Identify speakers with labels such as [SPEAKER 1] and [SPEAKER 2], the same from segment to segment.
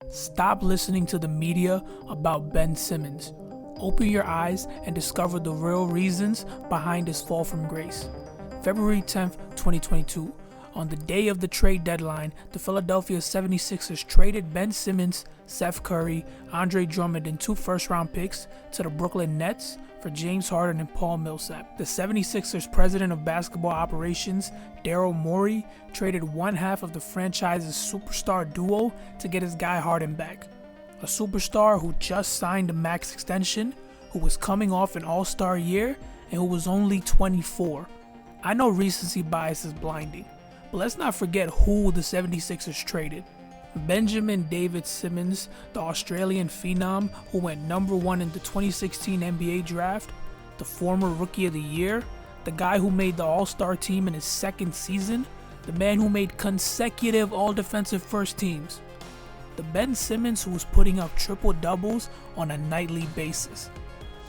[SPEAKER 1] Stop listening to the media about Ben Simmons. Open your eyes and discover the real reasons behind his fall from grace. February 10th, 2022. On the day of the trade deadline, the Philadelphia 76ers traded Ben Simmons, Seth Curry, Andre Drummond, and 2 first-round picks to the Brooklyn Nets for James Harden and Paul Millsap. The 76ers president of basketball operations, Daryl Morey, traded one half of the franchise's superstar duo to get his guy Harden back. A superstar who just signed a max extension, who was coming off an all-star year, and who was only 24. I know recency bias is blinding, but let's not forget who the 76ers traded. Benjamin David Simmons, the Australian phenom who went number 1 in the 2016 NBA draft, the former Rookie of the Year, the guy who made the All-Star team in his second season, the man who made consecutive All-Defensive first teams. The Ben Simmons who was putting up triple-doubles on a nightly basis.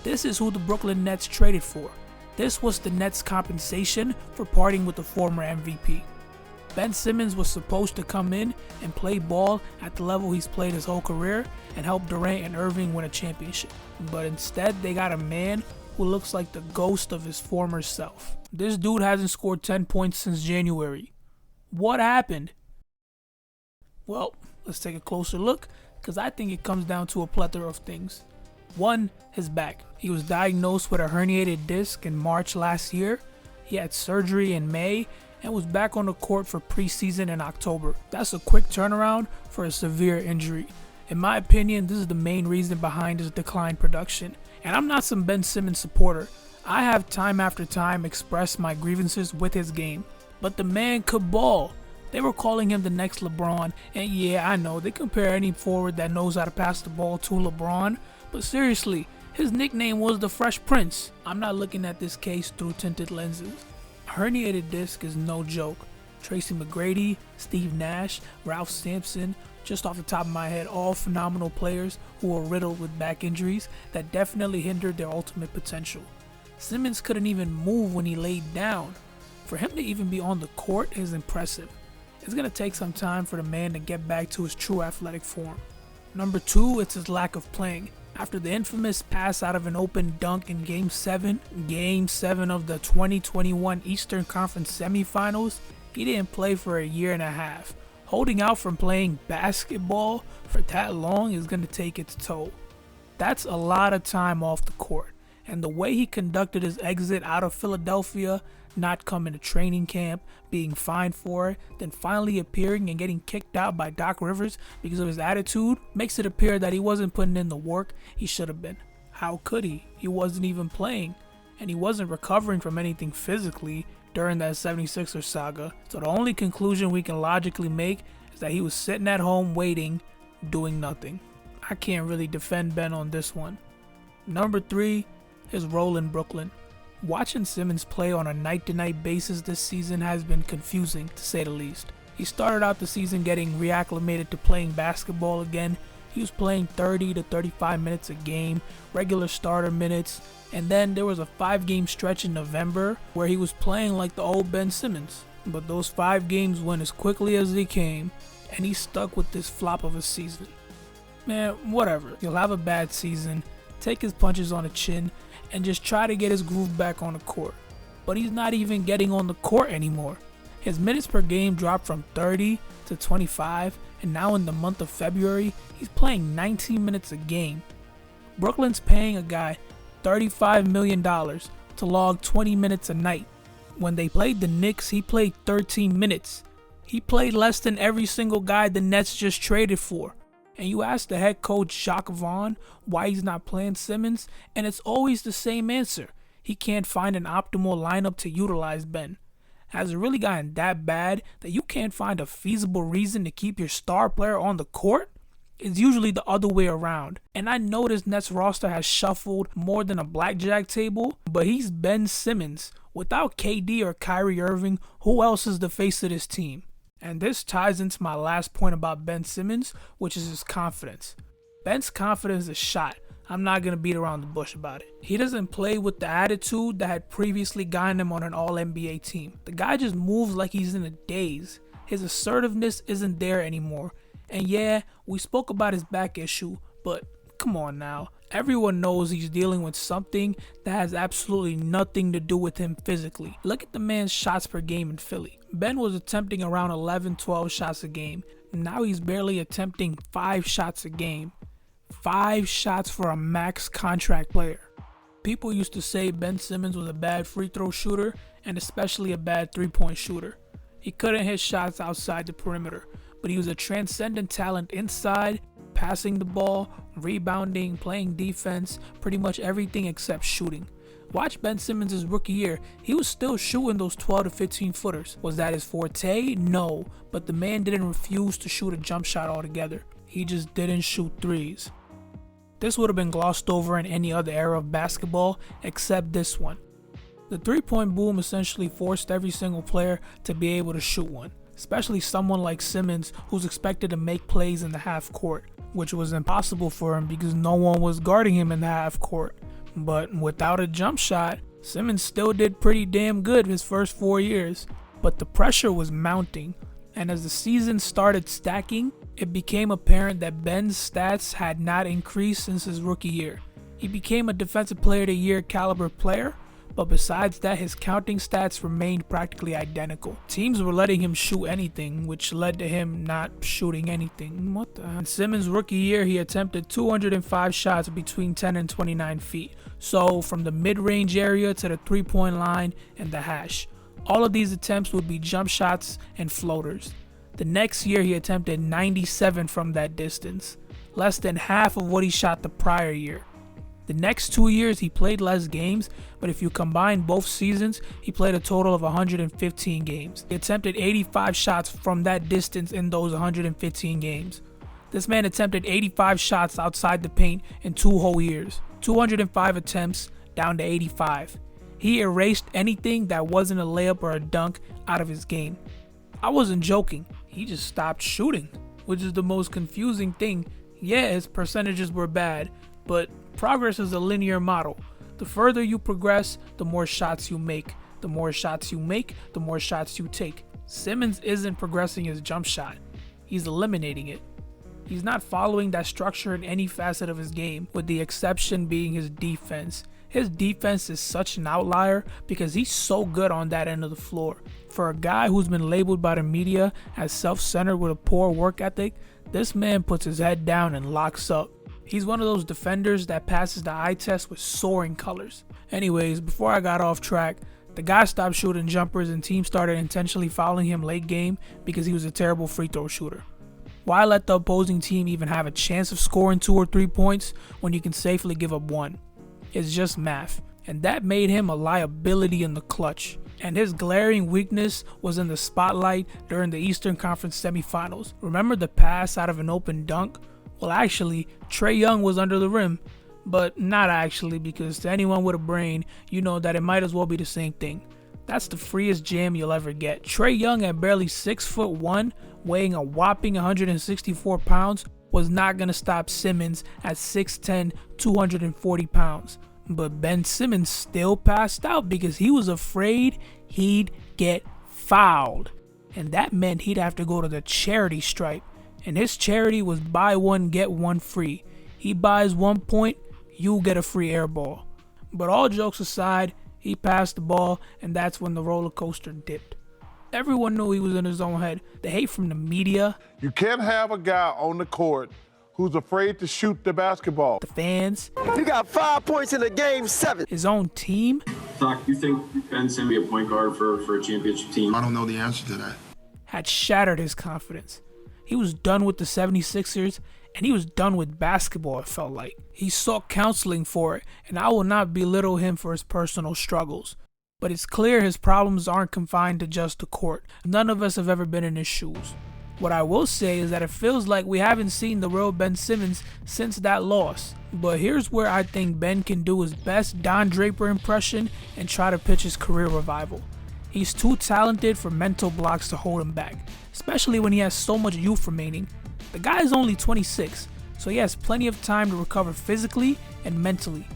[SPEAKER 1] This is who the Brooklyn Nets traded for. This was the Nets' compensation for parting with the former MVP. Ben Simmons was supposed to come in and play ball at the level he's played his whole career and help Durant and Irving win a championship. But instead, they got a man who looks like the ghost of his former self. This dude hasn't scored 10 points since January. What happened? Well, let's take a closer look, because I think it comes down to a plethora of things. 1, his back. He was diagnosed with a herniated disc in March last year. He had surgery in May and was back on the court for preseason in October. That's a quick turnaround for a severe injury. In my opinion, this is the main reason behind his declined production. And I'm not some Ben Simmons supporter. I have time after time expressed my grievances with his game. But the man could ball. They were calling him the next LeBron, and yeah, I know, they compare any forward that knows how to pass the ball to LeBron, but seriously, his nickname was the Fresh Prince. I'm not looking at this case through tinted lenses. A herniated disc is no joke. Tracy McGrady, Steve Nash, Ralph Sampson, just off the top of my head, all phenomenal players who were riddled with back injuries that definitely hindered their ultimate potential. Simmons couldn't even move when he laid down. For him to even be on the court is impressive. It's going to take some time for the man to get back to his true athletic form. Number 2, it's his lack of playing. After the infamous pass out of an open dunk in Game 7 of the 2021 Eastern Conference semifinals, he didn't play for a year and a half. Holding out from playing basketball for that long is going to take its toll. That's a lot of time off the court. And the way he conducted his exit out of Philadelphia, not coming to training camp, being fined for it, then finally appearing and getting kicked out by Doc Rivers because of his attitude, makes it appear that he wasn't putting in the work he should have been. How could he? He wasn't even playing, and he wasn't recovering from anything physically during that 76ers saga. So the only conclusion we can logically make is that he was sitting at home waiting, doing nothing. I can't really defend Ben on this one. Number 3, his role in Brooklyn. Watching Simmons play on a night-to-night basis this season has been confusing, to say the least. He started out the season getting reacclimated to playing basketball again. He was playing 30 to 35 minutes a game, regular starter minutes, and then there was a 5-game stretch in November where he was playing like the old Ben Simmons. But those 5 games went as quickly as they came, and he stuck with this flop of a season. Man, whatever. He'll have a bad season, take his punches on the chin, and just try to get his groove back on the court. But he's not even getting on the court anymore. His minutes per game dropped from 30 to 25, and now in the month of February, he's playing 19 minutes a game. Brooklyn's paying a guy $35 million to log 20 minutes a night. When they played the Knicks, he played 13 minutes. He played less than every single guy the Nets just traded for. And you ask the head coach Jacques Vaughn why he's not playing Simmons, and it's always the same answer. He can't find an optimal lineup to utilize Ben. Has it really gotten that bad that you can't find a feasible reason to keep your star player on the court? It's usually the other way around. And I know this Nets roster has shuffled more than a blackjack table, but he's Ben Simmons. Without KD or Kyrie Irving, who else is the face of this team? And this ties into my last point about Ben Simmons, which is his confidence. Ben's confidence is shot. I'm not going to beat around the bush about it. He doesn't play with the attitude that had previously gotten him on an All-NBA team. The guy just moves like he's in a daze. His assertiveness isn't there anymore. And yeah, we spoke about his back issue, but come on now. Everyone knows he's dealing with something that has absolutely nothing to do with him physically. Look at the man's shots per game in Philly. Ben was attempting around 11-12 shots a game. Now he's barely attempting 5 shots a game. 5 shots for a max contract player. People used to say Ben Simmons was a bad free throw shooter and especially a bad 3-point shooter. He couldn't hit shots outside the perimeter, but he was a transcendent talent inside, passing the ball, rebounding, playing defense, pretty much everything except shooting. Watch Ben Simmons' rookie year. He was still shooting those 12 to 15 footers. Was that his forte? No, but the man didn't refuse to shoot a jump shot altogether. He just didn't shoot threes. This would have been glossed over in any other era of basketball except this one. The 3-point boom essentially forced every single player to be able to shoot one, especially someone like Simmons who's expected to make plays in the half court, which was impossible for him because no one was guarding him in the half court. But without a jump shot, Simmons still did pretty damn good his first 4 years. But the pressure was mounting, and as the season started stacking, it became apparent that Ben's stats had not increased since his rookie year. He became a Defensive Player of the Year caliber player, but besides that, his counting stats remained practically identical. Teams were letting him shoot anything, which led to him not shooting anything. What the hell? In Simmons' rookie year, he attempted 205 shots between 10 and 29 feet. So from the mid-range area to the 3-point line and the hash. All of these attempts would be jump shots and floaters. The next year, he attempted 97 from that distance, less than half of what he shot the prior year. The next 2 years, he played less games, but if you combine both seasons, he played a total of 115 games. He attempted 85 shots from that distance in those 115 games. This man attempted 85 shots outside the paint in 2 whole years. 205 attempts down to 85. He erased anything that wasn't a layup or a dunk out of his game. I wasn't joking. He just stopped shooting, which is the most confusing thing. Yeah, his percentages were bad, but progress is a linear model. The further you progress, the more shots you make. The more shots you make, the more shots you take. Simmons isn't progressing his jump shot. He's eliminating it. He's not following that structure in any facet of his game, with the exception being his defense. His defense is such an outlier because he's so good on that end of the floor. For a guy who's been labeled by the media as self-centered with a poor work ethic, this man puts his head down and locks up. He's one of those defenders that passes the eye test with soaring colors. Anyways, before I got off track, the guy stopped shooting jumpers and teams started intentionally fouling him late game because he was a terrible free throw shooter. Why let the opposing team even have a chance of scoring 2 or 3 points when you can safely give up 1? It's just math, and that made him a liability in the clutch. And his glaring weakness was in the spotlight during the Eastern Conference semifinals. Remember the pass out of an open dunk? Well, actually, Trae Young was under the rim, but not actually, because to anyone with a brain, you know that it might as well be the same thing. That's the freest jam you'll ever get. Trae Young at barely 6'1", weighing a whopping 164 pounds, was not going to stop Simmons at 6'10", 240 pounds. But Ben Simmons still passed out because he was afraid he'd get fouled. And that meant he'd have to go to the charity stripe. And his charity was buy one, get one free. He buys 1 point, you get a free air ball. But all jokes aside, he passed the ball, and that's when the roller coaster dipped. Everyone knew he was in his own head. The hate from the media.
[SPEAKER 2] You can't have a guy on the court who's afraid to shoot the basketball.
[SPEAKER 1] The fans.
[SPEAKER 3] You got 5 points in the game 7.
[SPEAKER 1] His own team.
[SPEAKER 4] Doc, you think Ben Simmons be a point guard for a championship team?
[SPEAKER 5] I don't know the answer to that.
[SPEAKER 1] Had shattered his confidence. He was done with the 76ers, and he was done with basketball, it felt like. He sought counseling for it, and I will not belittle him for his personal struggles. But it's clear his problems aren't confined to just the court. None of us have ever been in his shoes. What I will say is that it feels like we haven't seen the real Ben Simmons since that loss. But here's where I think Ben can do his best Don Draper impression and try to pitch his career revival. He's too talented for mental blocks to hold him back, especially when he has so much youth remaining. The guy is only 26, so he has plenty of time to recover physically and mentally.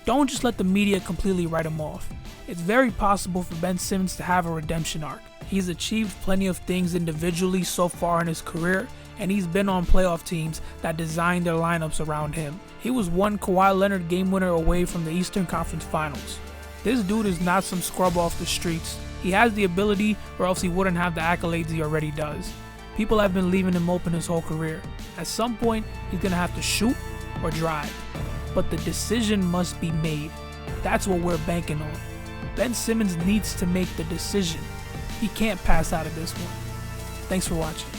[SPEAKER 1] Don't just let the media completely write him off. It's very possible for Ben Simmons to have a redemption arc. He's achieved plenty of things individually so far in his career, and he's been on playoff teams that designed their lineups around him. He was one Kawhi Leonard game winner away from the Eastern Conference Finals. This dude is not some scrub off the streets. He has the ability, or else he wouldn't have the accolades he already does. People have been leaving him open his whole career. At some point, he's going to have to shoot or drive. But the decision must be made. That's what we're banking on. Ben Simmons needs to make the decision. He can't pass out of this one. Thanks for watching.